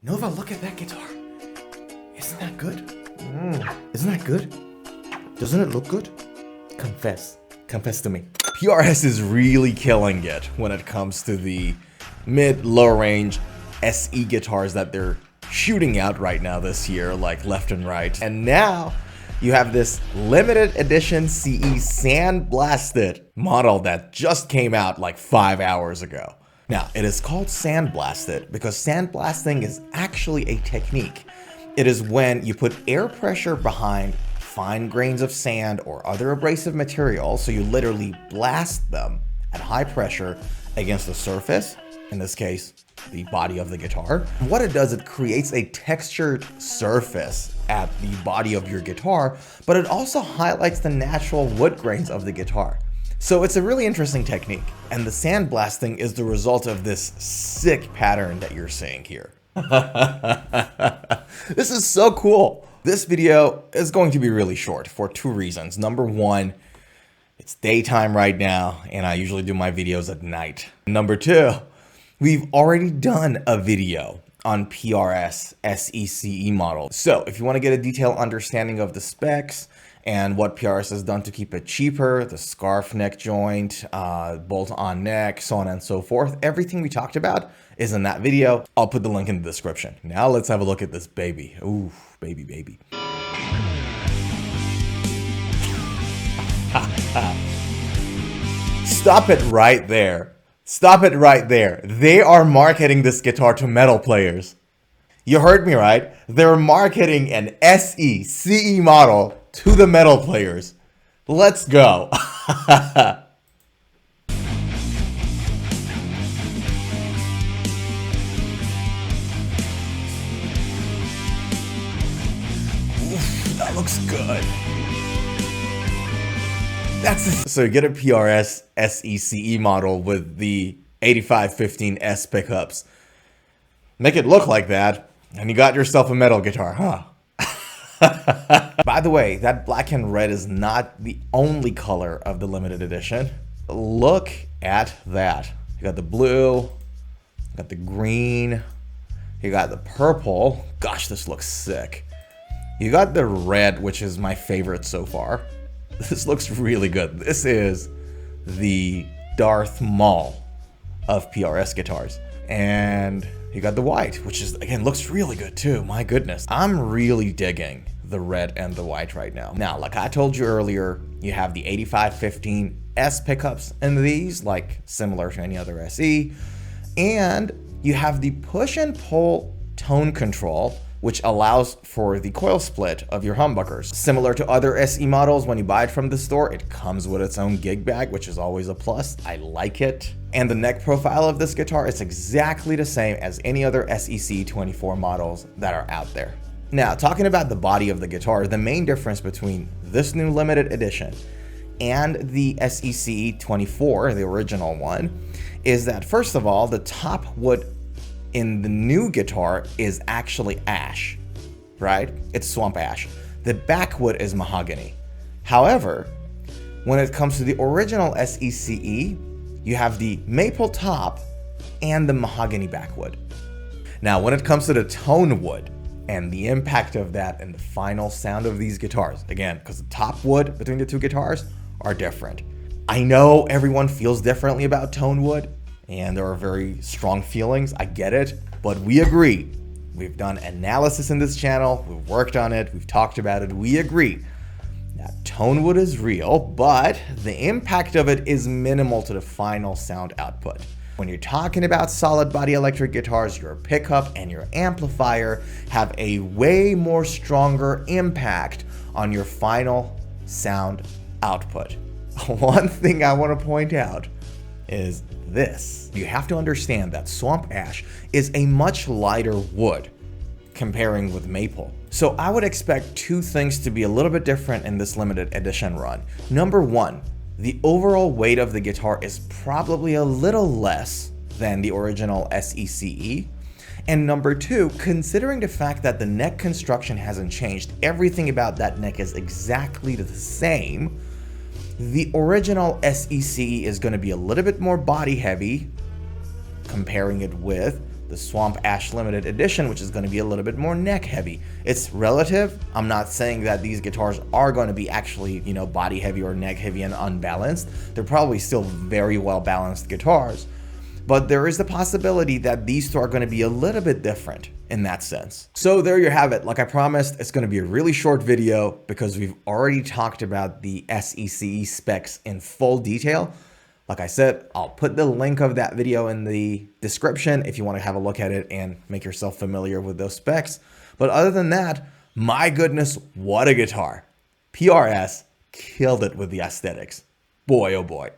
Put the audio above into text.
Nova, look at that guitar. Isn't that good? Isn't that good? Doesn't it look good? Confess. Confess to me. PRS is really killing it when it comes to the mid-low range SE guitars that they're shooting out right now this year, like left and right. And now you have this limited edition CE Sandblasted model that just came out like 5 hours ago. Now, it is called Sandblasted because sandblasting is actually a technique. It is when you put air pressure behind fine grains of sand or other abrasive material, so you literally blast them at high pressure against the surface, in this case, the body of the guitar. What it does, it creates a textured surface at the body of your guitar, but it also highlights the natural wood grains of the guitar. So it's a really interesting technique, and the sandblasting is the result of this sick pattern that you're seeing here. This is so cool. This video is going to be really short for two reasons. Number one, it's daytime right now, and I usually do my videos at night. Number two, we've already done a video on PRS SECE model. So if you want to get a detailed understanding of the specs and what PRS has done to keep it cheaper, the scarf neck joint, bolt-on neck, so on and so forth, everything we talked about is in that video. I'll put the link in the description. Now let's have a look at this baby. Ooh, baby, baby. Stop it right there. Stop it right there. They are marketing this guitar to metal players. You heard me right. They're marketing an SECE model to the metal players. Let's go. Oof, that looks good. So you get a PRS SECE model with the 8515S pickups. Make it look like that, and you got yourself a metal guitar, huh? By the way, that black and red is not the only color of the limited edition. Look at that. You got the blue, you got the green, you got the purple. Gosh, this looks sick. You got the red, which is my favorite so far. This looks really good. This is the Darth Maul of PRS guitars. And you got the white, which is, again, looks really good too. My goodness. I'm really digging the red and the white right now. Now, like I told you earlier, you have the 8515S pickups in these, like similar to any other SE. And you have the push and pull tone control, which allows for the coil split of your humbuckers. Similar to other SE models, when you buy it from the store, it comes with its own gig bag, which is always a plus. I like it. And the neck profile of this guitar is exactly the same as any other SEC 24 models that are out there. Now, talking about the body of the guitar, the main difference between this new limited edition and the SEC 24, the original one, is that first of all, the top wood in the new guitar is actually ash, right? It's swamp ash. The back wood is mahogany. However, when it comes to the original SECE, you have the maple top and the mahogany backwood. Now, when it comes to the tone wood and the impact of that in the final sound of these guitars, again, because the top wood between the two guitars are different. I know everyone feels differently about tone wood, and there are very strong feelings. I get it, but we agree. We've done analysis in this channel. We've worked on it. We've talked about it. We agree that tone wood is real, but the impact of it is minimal to the final sound output. When you're talking about solid body electric guitars, your pickup and your amplifier have a way more stronger impact on your final sound output. One thing I want to point out is this. You have to understand that swamp ash is a much lighter wood comparing with maple. So I would expect two things to be a little bit different in this limited edition run. Number one, the overall weight of the guitar is probably a little less than the original SECE. And number two, considering the fact that the neck construction hasn't changed, everything about that neck is exactly the same, the original SECE is going to be a little bit more body heavy, comparing it with the Swamp Ash Limited Edition, which is going to be a little bit more neck heavy. It's relative. I'm not saying that these guitars are going to be actually, you know, body heavy or neck heavy and unbalanced. They're probably still very well balanced guitars, but there is the possibility that these two are going to be a little bit different in that sense. So there you have it. Like I promised, it's going to be a really short video because we've already talked about the SECE specs in full detail. Like I said, I'll put the link of that video in the description if you want to have a look at it and make yourself familiar with those specs. But other than that, my goodness, what a guitar. PRS killed it with the aesthetics. Boy, oh boy.